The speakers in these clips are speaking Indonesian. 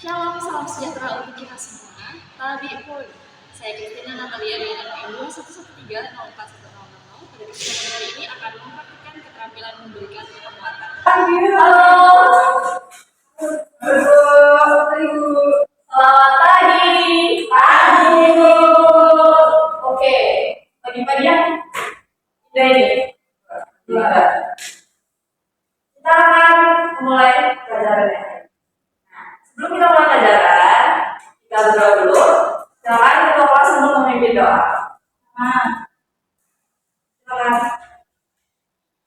Shalom, salam sejahtera untuk kita semua. Talabipun, saya Kristina Natalia dari NPM 211304100. Pada kesempatan hari ini akan mempraktikkan keterampilan memberikan penguatan. Selamat pagi. Oke, pagi-pagi ya. Ini. Kita akan mulai pelajarannya. Sebelum kita mulai pelajaran, kita berdoa dulu. Silakan ketua kelas untuk memimpin doa. Silakan.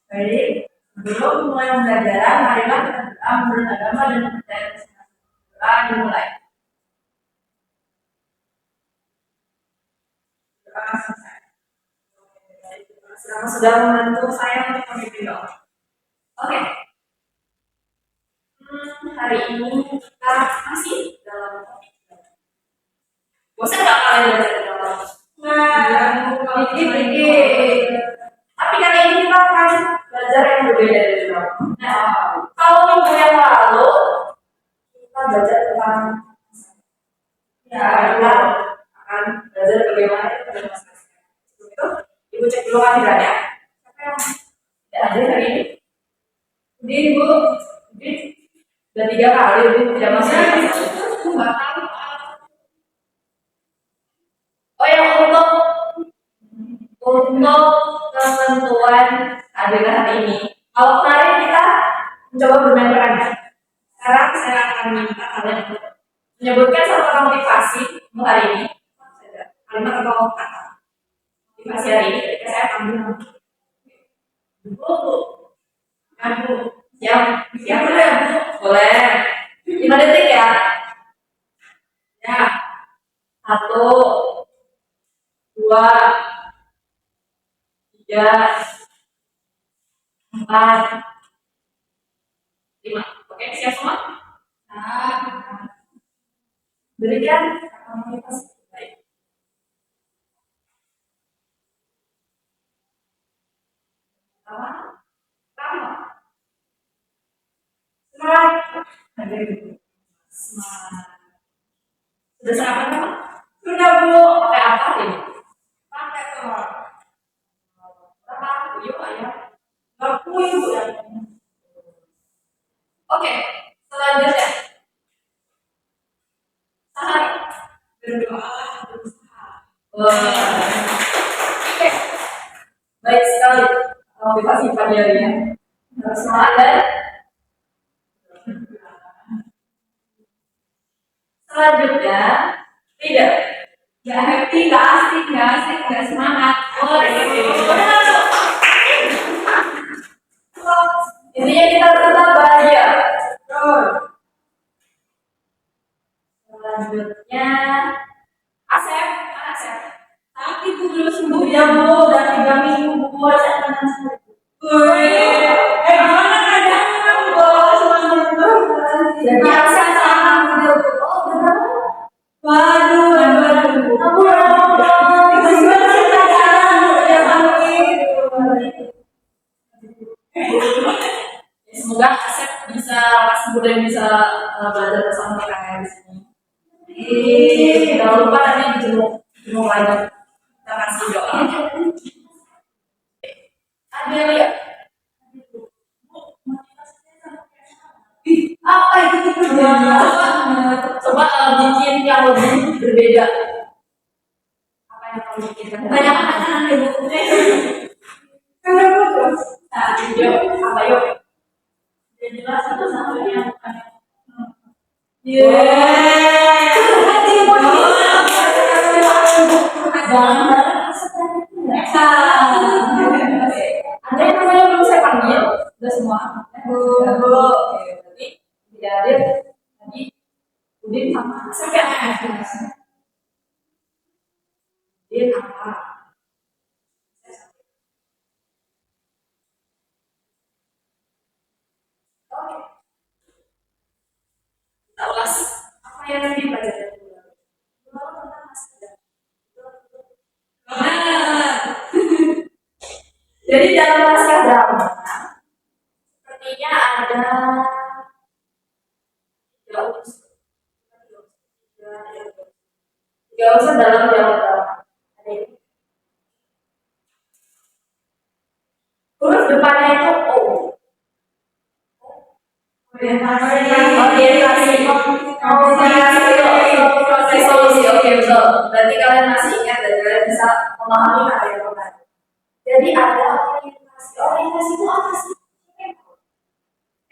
Baik. Sebelum mulai pembelajaran, marilah kita berdoa menurut agama dan kepercayaan masing-masing. Doa dimulai. Kamu sudah membantu saya untuk memimpin doa. Oke. Hari ini kita masih dalam topik. Bosan nggak kalian belajar drama? Dikit. Tapi kali ini kita akan belajar yang berbeda dari drama. Nah, kalau minggu yang lalu kita belajar tentang kita akan belajar bagaimana kita bermasalah. Itu ibu cek dulu kan ya. Siapa yang tidak hadir hari ini? Ibu, udah 3 kali ibu tidak masuk. Oh ya, untuk ketentuan adegan hari ini. Kalau kemarin kita mencoba bermain peran. Sekarang saya akan minta kalian untuk menyebutkan satu kata motivasi untuk hari ini. Kalimat atau kata motivasi hari ini ketika saya ambil aku siap boleh 5 detik ya. 1, 2, 3, 4, 5. Oke, siap semua? Berikan kata motivasi. Baik. Pertama. Semangat. Sudah sarapan kan? Sudah Bu. Pakai apa ini? Pakai telur. Berapa? Yuk ayam. Berpuyuh Bu. Oke, selanjutnya. Sehari berdoa berusaha. Oke, baik sekali motivasi pagi hari ini. Harus semangat dan selanjutnya tidak. Gak happy, gak asik, gak semangat. Intinya kita tetap bahagia. Selanjutnya Asep. Tapi itu belum sembuh ya Bu, udah 3 minggu Bu, saya tenang sekali. Gimana keadaan bos? Jadi Asep sama Bu. Oh benar. Waduh. Semoga Asep bisa sembuh dan bisa belajar bersama kita di sini. Jangan lupa nanti dijemur lagi. Kita kasih doa. Adelia. Apa itu? Coba bikin yang lebih berbeda. Apa yang kamu bikin? Banyak makanan ibu. Kenapa terus? Nah, yuk, apa yuk? Jadi jelas satu-satunya. Ada yang namanya belum saya panggil, udah semua. Jadi tidak hadir. Tadi Udin sama sampai Udin apa? Oke. Kita ulas apa yang tadi dipelajari. Jadi dalam naskah drama sepertinya ada 3 unsur. Tiga unsur dalam dialog drama. Ada ini. Huruf depannya itu O. Orientasi, komunikasi, solusi. Oke, betul. Berarti kalian masih ingat dan kalian bisa memahami materi kemarin. Jadi ada orientasi. Orientasi itu apa sih?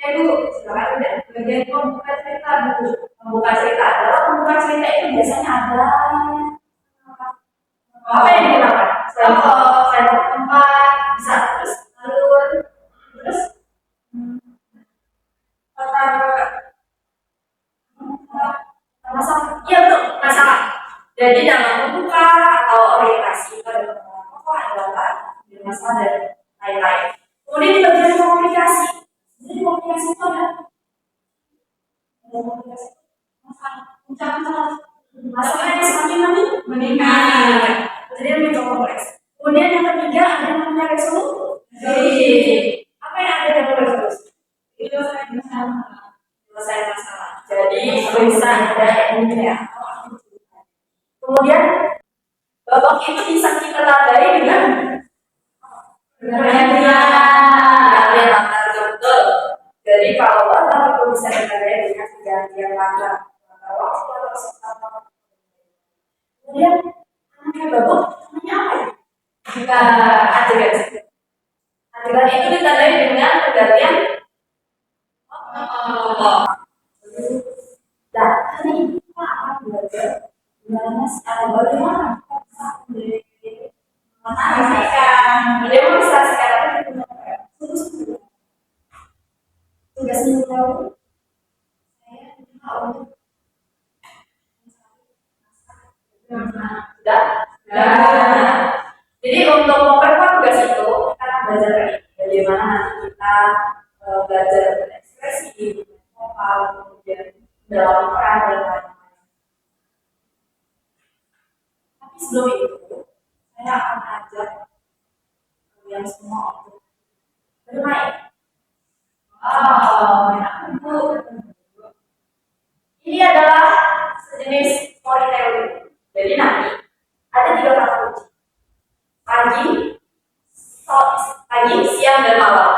Bu, silakan udah. Bagian membuka cerita, Bu. Membuka cerita. Dalam membuka cerita itu biasanya ada apa yang digunakan? Selain tempat, bisa terus alur, terus masalah. Iya betul, masalah. Jadi dalam membuka atau orientasi pada pokok adalah masalah dan lain-lain. Kemudian di bagian komunikasi. Jadi komunikasi itu ada komunikasi masalahnya semakin meningkat. Jadi lebih kompleks. Kemudian yang ketiga ada yang namanya resolusi. Apa yang ada dalam resolusi? Selesai masalah. Jadi bisa ada ini ya. Kemudian babak itu bisa kita tandai dengan pergantian latar betul. Jadi kalau babak itu bisa ditandai dengan pergantian latar waktu atau sesuatu. Kemudian namanya babak namanya apa ya? Adegan. Adegan itu ditandai dengan pergantian. Nah, hari ini kita akan belajar bagaimana mendemonstrasikan tugas minggu jadi untuk memperkuat tugas itu kita akan belajar bagaimana nanti kita belajar berekspresi, vokal, kemudian dalam peran dan lain-lain. Tapi sebelum itu, saya akan ajak kalian semua untuk bermain. Ini adalah sejenis storytelling. Jadi nanti ada 3 kata kunci: pagi, siang, dan malam.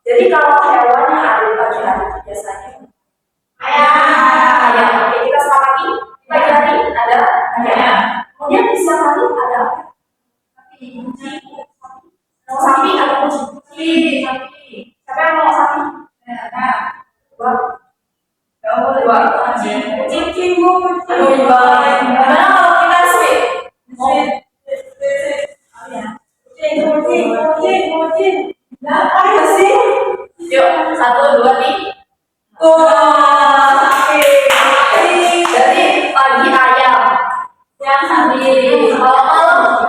Jadi kalau hewan yang ada di pagi hari biasanya ayam. Oke, kita sepakati di pagi hari ada ayam. Kemudian di siang hari ada sapi atau kucing. Siapa yang mau sapi? Dua. Kucing. Gimana kalau kita sweet? Kucing. Apa sih? Yuk, 1, 2, 3. Jadi pagi ayam, siang sapi, malam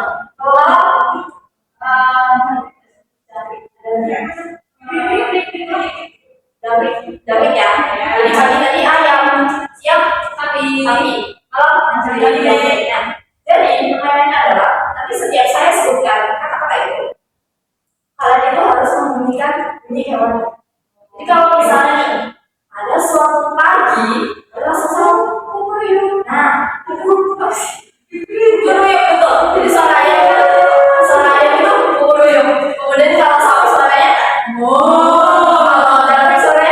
David ya. Jadi pagi tadi ayam, siang sapi, malam David. Jadi permainannya adalah nanti setiap saya sebutkan kata-kata itu, kalian itu harus membunyikan bunyi hewan. Jadi kalau misalnya nih ada suatu pagi, ada sesuatu kuruyuk. Nah, kuruyuk betul. Jadi suara ayam itu kuruyuk. Kemudian kalau sapi suaranya kalau David suaranya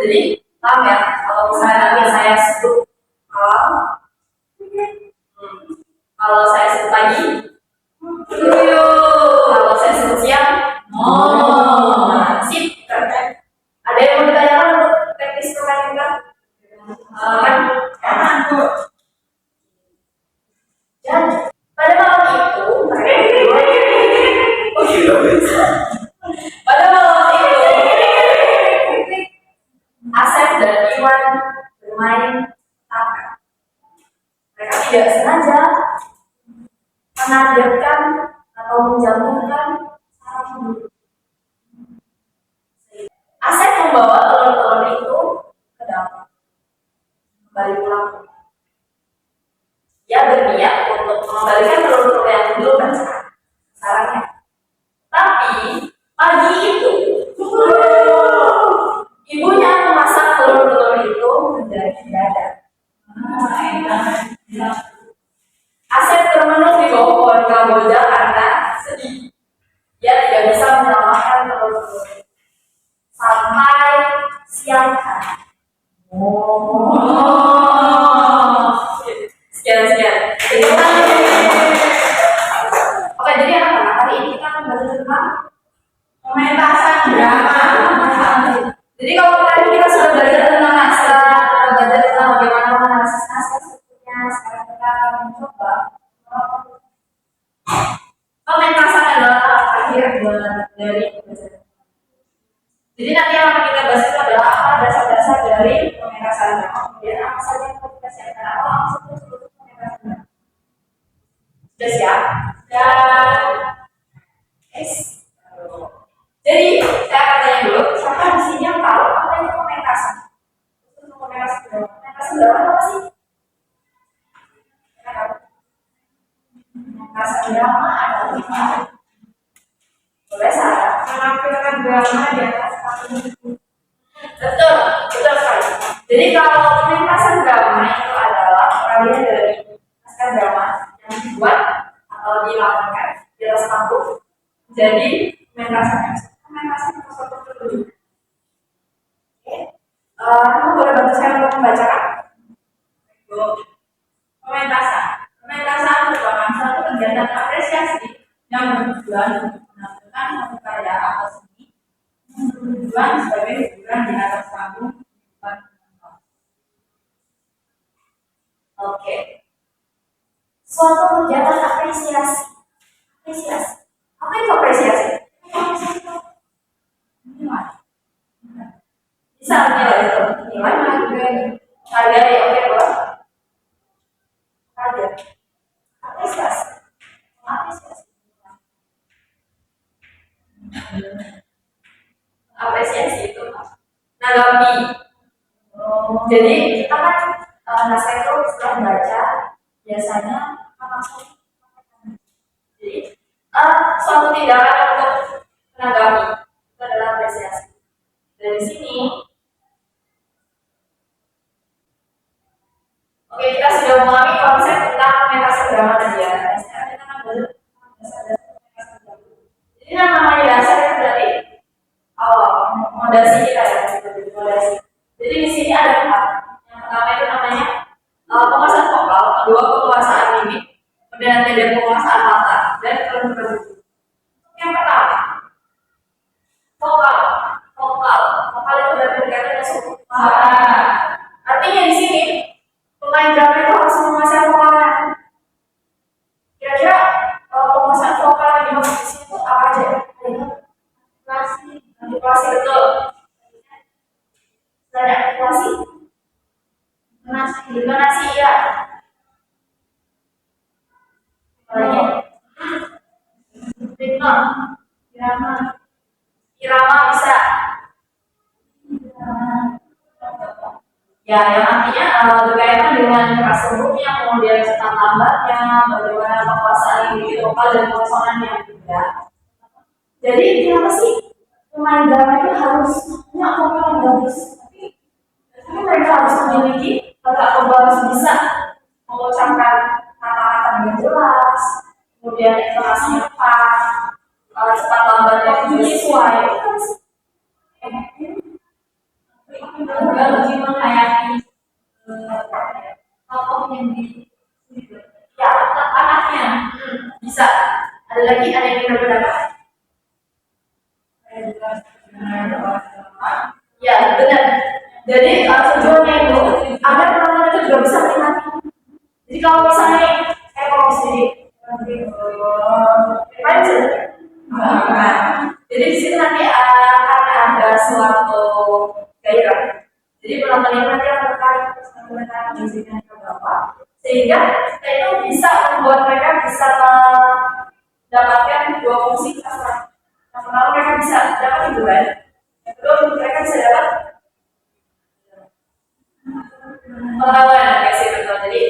jadi paham ya? Kalau misalnya nanti saya sebut malam, kalau saya sebut pagi, kalau saya sebut siang, sip. Ada yang mau ditanyakan untuk teknis permainan? Dan pada malam itu, Asep dan Iwan bermain tangga. Mereka tidak sengaja menargetkan atau menjatuhkan sarang burung. Asep membawa telur-telur itu ke dapur, kembali pulang. Dia berniat untuk mengembalikan telur-telur yang belum pecah sarangnya. Tapi pagi itu ibunya memasak telur-telur itu menjadi dadar. Asep termenung di bawah pohon kamboja karena sedih. Dia tidak bisa menyelamatkan telur sampai siang hari. Sekian. Oke, jadi anak-anak hari ini kita akan belajar tentang pementasan drama. Jadi kalau kemarin kita sudah belajar tentang naskah, belajar tentang bagaimana menganalisis naskah sebetulnya, sekarang kita akan mencoba pementasan adalah akhir dari pembelajaran. Jadi nanti yang akan kita bahas itu adalah apa dasar-dasar dari pementasan drama, kemudian apa saja yang perlu kita siapkan, apa saja sebelum pementasan drama. Sudah siap? Dan jadi saya akan tanya dulu, siapa di sini yang tahu apa itu pementasan? Itu pementasan drama. Pementasan drama apa sih? Pementasan drama adalah boleh saya menampilkan drama di atas panggung. Betul sekali. Jadi kalau pementasan drama itu adalah peralihan dari naskah drama yang dibuat atau dilakukan di atas panggung. Jadi pementasan sesuatu pertunjukan. Oke, kamu boleh bantu saya untuk membacakan? Pementasan merupakan suatu kegiatan apresiasi yang bertujuan untuk menampilkan satu karya atau seni yang bertujuan sebagai hiburan di atas panggung. Oke, suatu kegiatan apresiasi. Apa itu apresiasi? Bisa nilai itu, hargai, oke boleh. Harga, apresiasi itu nanggapi. Jadi kita kan naskah itu setelah baca biasanya langsung. Jadi suatu tindakan untuk menanggapi itu adalah apresiasi. Dari sini, oke, kita sudah memahami konsep tentang pementasan drama tadi ya. Sekarang kita akan belajar dasar-dasar pementasan drama. Jadi namanya dasar itu berarti awal, fondasi kita ya, fondasi. Jadi di sini ada 4. Yang pertama itu namanya penguasaan vokal, kedua penguasaan mimik, kemudian ada penguasaan mata dan kelengkapan. Yang pertama, vokal itu berarti berkaitan dengan suara. Artinya di sini pemain drama itu harus menguasai vokalnya. Kira-kira penguasaan vokal yang dimaksud di sini itu apa aja? Artikulasi betul. Ada artikulasi? Intonasi ya. Ritme, irama bisa. Ya, yang artinya berkaitan dengan keras lembutnya, kemudian cepat lambatnya, bagaimana penguasaan individu vokal dan konsonannya juga. Jadi kenapa sih pemain drama itu harus punya vokal yang bagus? Tapi mereka harus memiliki atau harus bisa mengucapkan kata-kata dengan jelas, kemudian intonasinya tepat, cepat lambatnya juga sesuai. Juga lebih menghayati tokoh yang di ya anaknya bisa. Ada yang berbeda. Ya benar. Jadi tujuannya itu agar penonton itu juga bisa menikmati. Jadi kalau misalnya kayak kopi sendiri, jadi di situ nanti akan ada suatu gairah. Jadi penonton itu nanti akan tertarik dengan musiknya ke bawah, sehingga kita itu bisa membuat mereka bisa mendapatkan 2 fungsi sastra. Yang pertama mereka bisa dapat hiburan, yang kedua mereka bisa dapat pengetahuan. Ya sih betul. Jadi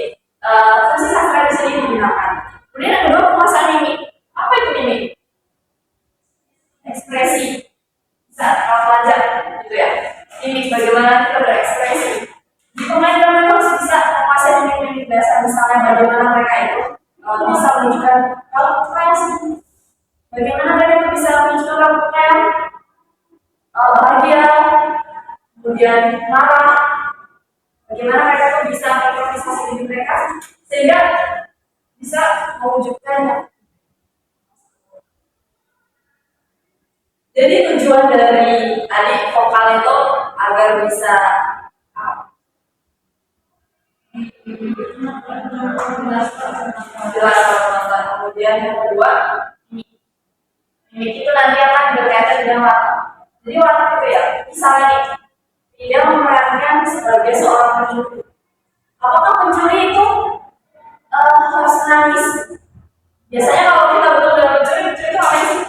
fungsi sastra di sini digunakan. Kemudian yang kedua penguasaan mimik. Apa itu mimik? Ekspresi. Bisa kalau pelajar gitu ya. Mimik bagaimana kita berekspresi. Di pemain drama harus bisa menguasai mimik-mimik dasar, misalnya kemudian marah. Bagaimana mereka tuh bisa mengimprovisasi diri mereka sehingga bisa mewujudkan. Jadi tujuan dari adik vokal itu agar bisa jelas penonton. Kemudian yang kedua, mimik itu nanti akan berkaitan dengan watak. Jadi watak itu ya, misalnya nih, dia memerankan sebagai seorang pencuri. Apakah pencuri itu harus menangis? Biasanya kalau kita betul-betul mencuri itu apa sih?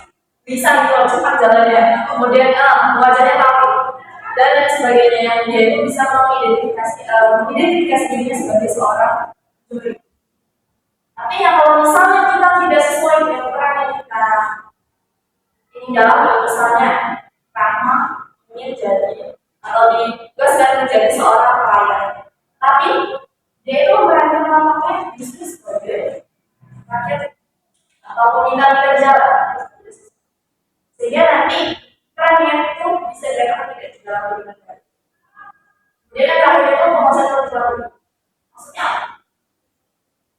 Bisa gitu cepat jalannya, kemudian wajahnya takut dan lain sebagainya, yang dia itu bisa mengidentifikasi dirinya sebagai seorang pencuri. Tapi ya kalau misalnya kita tidak sesuai dengan peran yang kita ini dalam, misalnya karena ingin jadi atau ditugaskan menjadi seorang pelayan, tapi dia itu memerankan wataknya justru sebagai rakyat atau peminta kerja, sehingga nanti perannya itu bisa dikatakan tidak dalam dengan baik. Kemudian yang terakhir itu penguasaan terlalu, maksudnya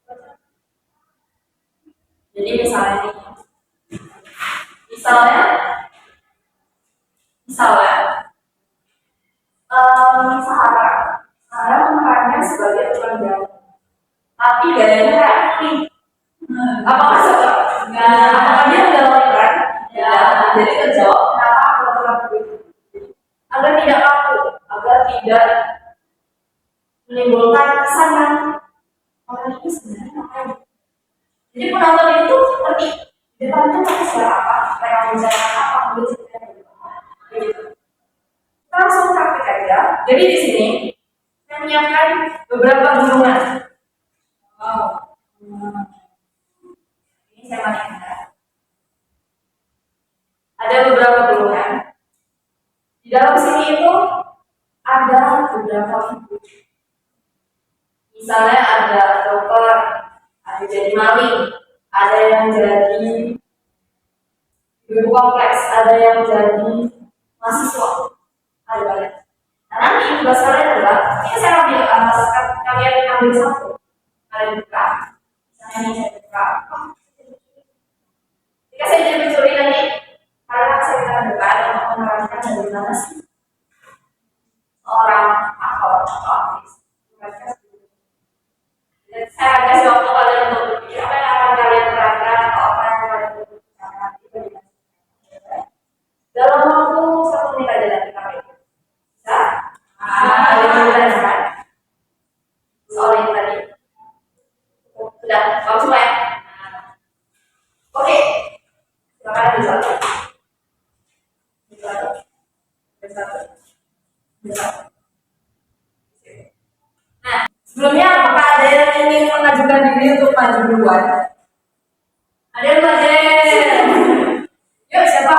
apa? Jadi misalnya Sarah memerannya sebagai tukang jamu, tapi gayanya kayak ini. Apakah suka? Apakah dia mendapat peran? Ya, jadi terjawab kenapa aku lakukan begitu? Agar tidak kaku, agar tidak menimbulkan kesan yang orang ini sebenarnya ngapain. Jadi penonton itu seperti di depan itu pakai suara apa, mereka membicarakan apa, membicarakan begitu. Kita langsung praktik aja. Jadi di sini saya menyiapkan beberapa gulungan. Wow. Ini saya matikan. Ada beberapa gulungan. Di dalam sini itu ada beberapa figur. Misalnya ada dokter, ada jadi maling, ada yang jadi ibu kompleks, ada yang jadi mahasiswa, ada banyak. Nah, nanti tugas kalian adalah, ini saya ambil kalian ambil satu, kalian buka, misalnya ini saya buka. Jika saya jadi pencuri nanti, kalian saya akan buka untuk menerangkan bagaimana sih seorang aktor atau artis. Dan saya akan kasih waktu kalian untuk berpikir apa yang akan kalian terangkan atau apa yang kalian bicarakan itu dengan dalam waktu 1 menit aja nanti kami bisa kalian menjelaskan soal ini tadi. Sudah, kamu semua ya? Oke, silakan bisa. Nah, sebelumnya apakah ada yang ingin mengajukan diri untuk maju duluan? Ada yang maju? Yuk, siapa?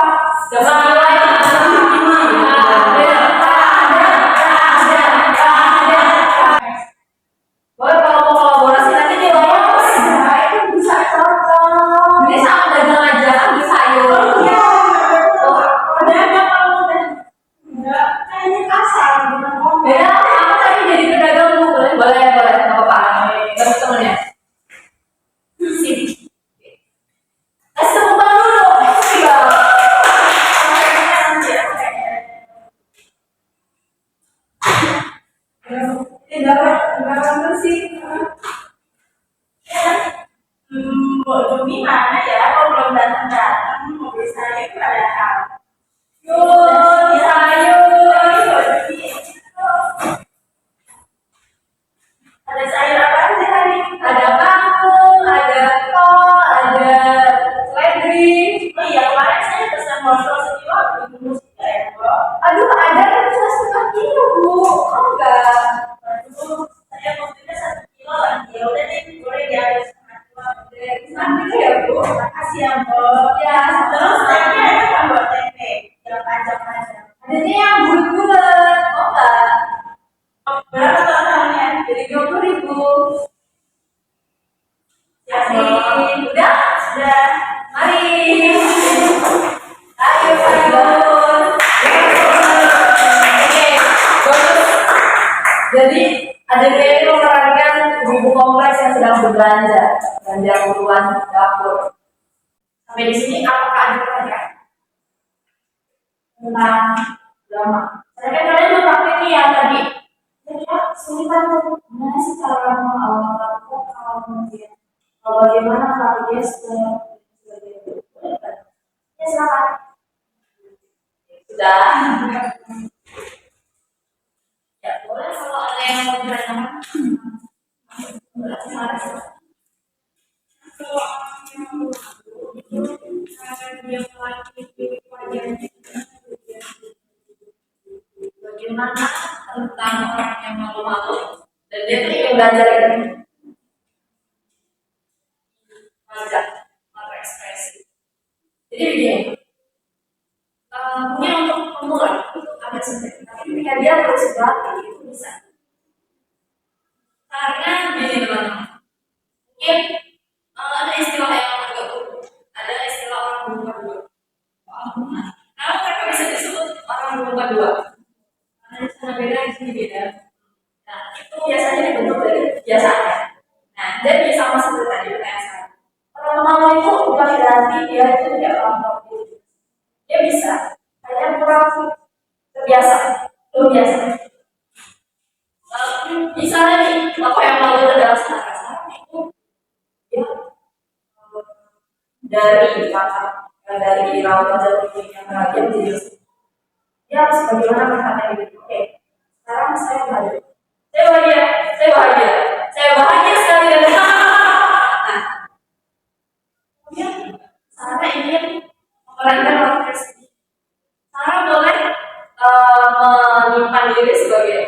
Boleh kalau mau kolaborasi nanti di layar itu bisa cocok. Ini sama dagang aja kan bisa yuk. Pedagang kamu deh. Enggak, kayaknya kasar dengan ngomong. Ya, aku tadi jadi pedagang bu. Boleh, nggak apa-apa. Nggak bisa temennya. Sini. Kasih tepuk tangan dulu. Iya. Enggak sih. Mbak Jumi mana ya? Kalau belum datang mobil saya itu ada hal. Yuk, ada sayur apa aja tadi? Ada kangkung, ada kol, ada seledri. Oh iya, kemarin saya pesan wortel sekilo, dibungkus juga ya, Bu. Aduh, ada kan cuma setengah kilo, Bu. Oh enggak. Aduh, saya maksudnya 1 kilo lagi. Ya udah deh, boleh diambil setengah kilo. Nanti ya, Bu. Makasih ya, Bu. Ya, terus tempe ada kan buat tempe yang panjang-panjang. Adanya yang bulat-bulat. Oh enggak. Berapa totalnya? Jadi 20.000. Ya, udah? Sudah. Mari. Ayo, Pak. Oke. Jadi adik ini memerankan ibu kompleks yang sedang berbelanja, belanja kebutuhan dapur. Sampai di sini apakah ada pertanyaan tentang drama? Saya kan kalian udah praktek nih yang tadi. Kira-kira kesulitan tuh gimana sih cara melakukan kalau kemudian bagaimana kalau dia sebagai itu? Ya silakan. Sudah. Ya boleh kalau ada yang mau ditanyakan. Bagaimana tentang orang yang malu-malu dan dia tuh ingin belajar ini belajar ekspresi. Jadi begini, mungkin untuk pemula itu agak sulit, tapi ketika dia terus berlatih itu bisa. Karena gini teman-teman, mungkin ada istilah yang agak unik, ada istilah orang berubah dua. Kenapa mereka bisa disebut orang berubah dua? Karena di sana beda, di sini beda. Nah, itu biasanya dibentuk dari kebiasaan. Nah, jadi sama seperti tadi pertanyaan saya. Orang mau itu bukan berarti dia itu tidak paham itu. Dia bisa, hanya kurang terbiasa, belum biasa. Misalnya nih, apa yang mau itu adalah saran itu ya, dari kata dari raut wajah yang bahagia menjadi dia harus bagaimana berkata itu. Oke, sekarang saya bahagia. Saya bahagia, saya bahagia, saya bahagia sekali dan nah, kemudian Sarah ingin memerankan waktu tersebut. Sarah boleh menyimpan diri sebagai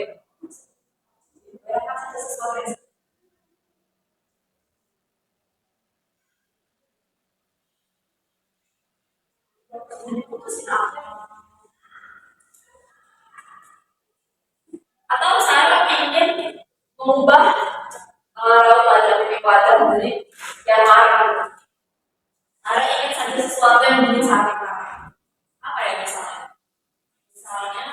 sesuatu yang atau Sarah ingin mengubah raut wajah pipi wajah menjadi yang marah. Sarah ingin saja sesuatu yang bikin sakit marah. Apa ya misalnya? Misalnya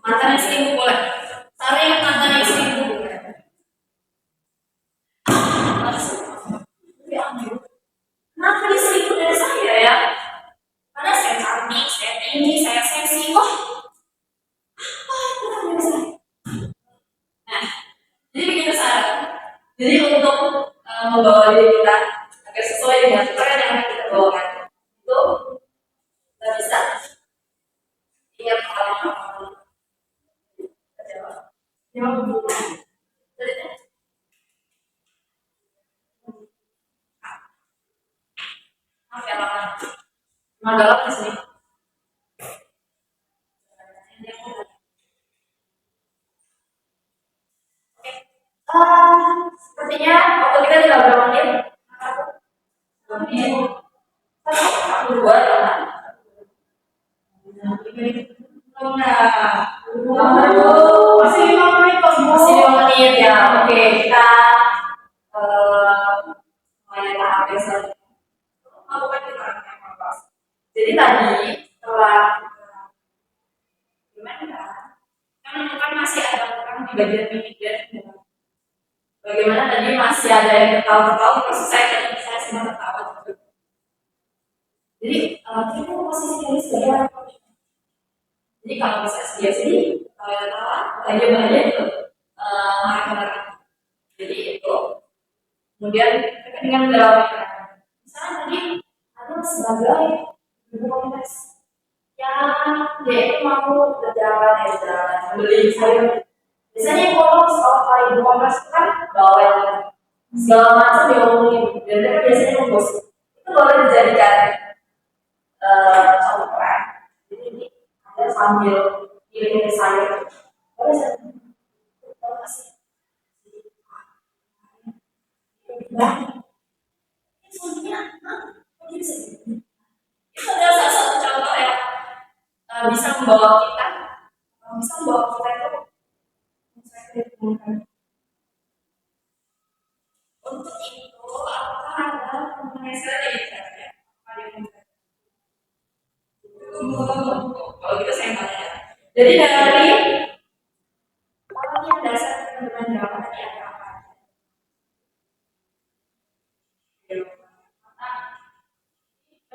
mantan yang selingkuh boleh. Sarah yang mantan yang selingkuh boleh. Kenapa dia selingkuh dari saya ya? Karena saya cantik, saya tinggi, saya seksi. Wah, apa yang kurang dari saya? Nah, jadi begitu Sarah. Jadi untuk membawa diri kita agar sesuai dengan tren yang akan kita bawakan, itu kita bisa ingat hal-hal yang Mandalam di sini. Sepertinya waktu kita tinggal berapa menit? Dua ya. Masih 5 menit kok. Masih 5 menit ya. Oke, kita mulai tahap yang selanjutnya. Jadi tadi setelah gimana? Kan masih ada orang di bagian mimik dan bagaimana tadi masih ada yang ketawa-ketawa terus saya sempat ketawa juga. Jadi kita posisi dari sebagai jadi kalau bisa dia sini ketawa bahagia itu marah-marah. Jadi itu kemudian dengan dalam misalnya tadi ada sebagai ibu komunitas yang dia itu mau berjalan beli sayur. Biasanya kalau soal ibu komunitas kan bawel segala macam diomongin dan mereka biasanya menggosip. Itu boleh dijadikan contoh peran. Jadi ini ada sambil pilih sayur. Boleh saya kasih. Itu adalah salah satu contoh yang bisa membawa kita itu untuk itu apakah ada mengenai saya ya Kalau gitu saya tanya ya. Jadi dari latihan dasar bermain drama tadi ada apa?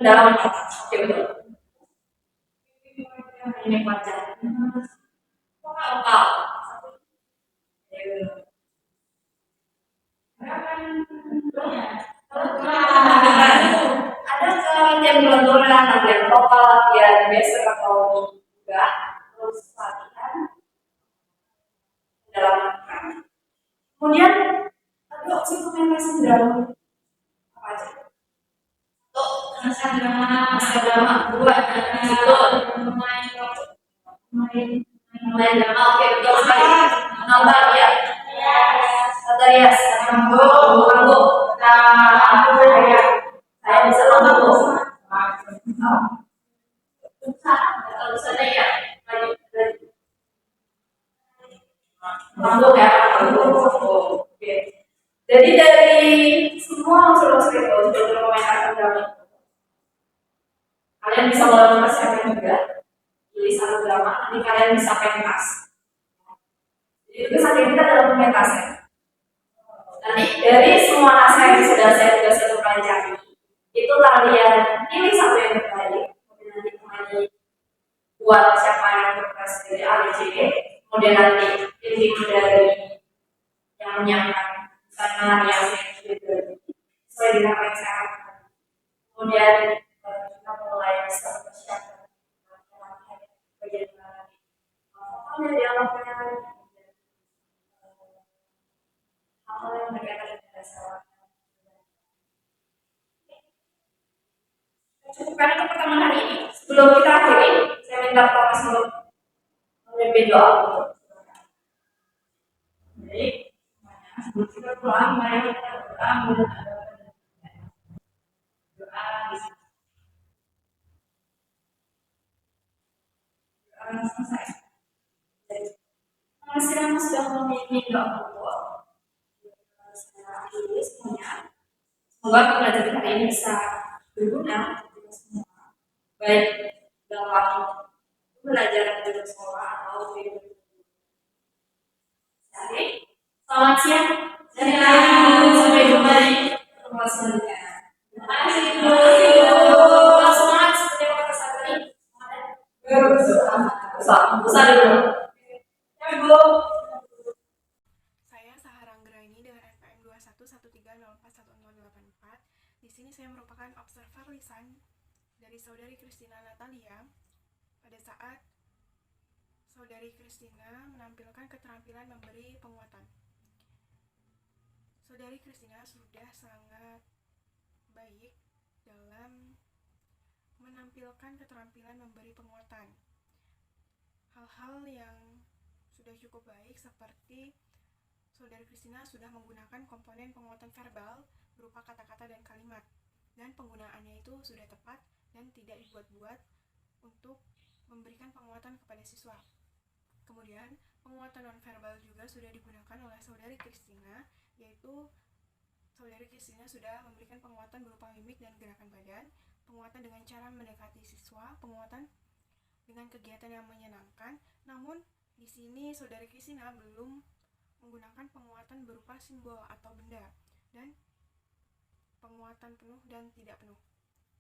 Pendalaman otak. Oke, betul. Ini wajah. Vokal. Ada latihan gelondoran, latihan vokal, latihan basic atau enggak, terus latihan dalam otak. Kemudian ada opsi pementasan drama. Apa aja? Naskah drama, dua, main drama, oke, betul sekali. Nonton ya. Satarias, panggung. Saya bisa nonton. Kalau misalnya ya, panggung ya, panggung. Oke. Jadi dari semua unsur-unsur itu sudah berkomentar drama. Kalian bisa mulai mempersiapkan juga. Pilih satu drama, nanti kalian bisa pentas. Jadi tugas kita adalah pentas ya. Nanti dari semua naskah yang sudah saya pelajari, itu kalian pilih satu yang terbaik, kemudian nanti kalian buat siapa yang berkas dari A, B, C, D, kemudian nanti tim dari yang menyiapkan misalnya yang sesuai dengan apa yang saya lakukan. Kemudian kita mulai bisa persiapkan bagian mana pokoknya di awalnya hal yang berkaitan dengan dasar. Cukupkan untuk pertemuan hari ini. Sebelum kita akhiri, saya minta Thomas untuk memimpin doa. Jadi, sebelum kita pulang, mari kita berdoa. Doa selesai. Terima kasih kamu sudah memimpin doa. Saya akhiri semuanya. Semoga pembelajaran kita hari ini bisa berguna untuk kita semua, baik dalam belajar di sekolah atau di Oke, selamat siang dan sampai jumpa di pertemuan selanjutnya. Terima kasih Bu. Semangat seperti yang kata saat tadi. Besar dulu. Ya Bu. Saya Sahara Anggraini dengan NPM 2113041084. Di sini saya merupakan observer lisan dari Saudari Christina Natalia pada saat Saudari Christina menampilkan keterampilan memberi penguatan. Saudari Christina sudah sangat baik dalam menampilkan keterampilan memberi penguatan. Hal-hal yang sudah cukup baik seperti Saudari Christina sudah menggunakan komponen penguatan verbal berupa kata-kata dan kalimat, dan penggunaannya itu sudah tepat dan tidak dibuat-buat untuk memberikan penguatan kepada siswa. Kemudian, penguatan nonverbal juga sudah digunakan oleh Saudari Christina, yaitu Saudari Christina sudah memberikan penguatan berupa mimik dan gerakan badan, penguatan dengan cara mendekati siswa, penguatan dengan kegiatan yang menyenangkan. Namun, di sini Saudari Christina belum menggunakan penguatan berupa simbol atau benda, dan penguatan penuh dan tidak penuh.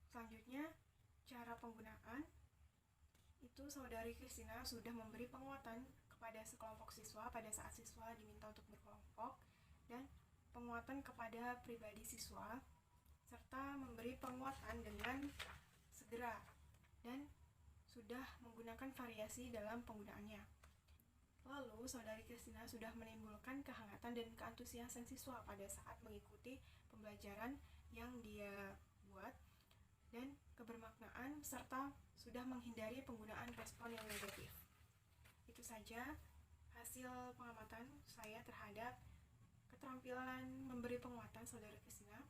Selanjutnya, cara penggunaan itu Saudari Christina sudah memberi penguatan kepada sekelompok siswa pada saat siswa diminta untuk berkelompok, dan penguatan kepada pribadi siswa, serta memberi penguatan dengan segera, dan sudah menggunakan variasi dalam penggunaannya. Lalu, Saudari Christina sudah menimbulkan kehangatan dan keantusiasan siswa pada saat mengikuti pembelajaran yang dia buat, dan kebermaknaan, serta sudah menghindari penggunaan respon yang negatif. Itu saja hasil pengamatan saya terhadap keterampilan memberi penguatan Saudari Christina.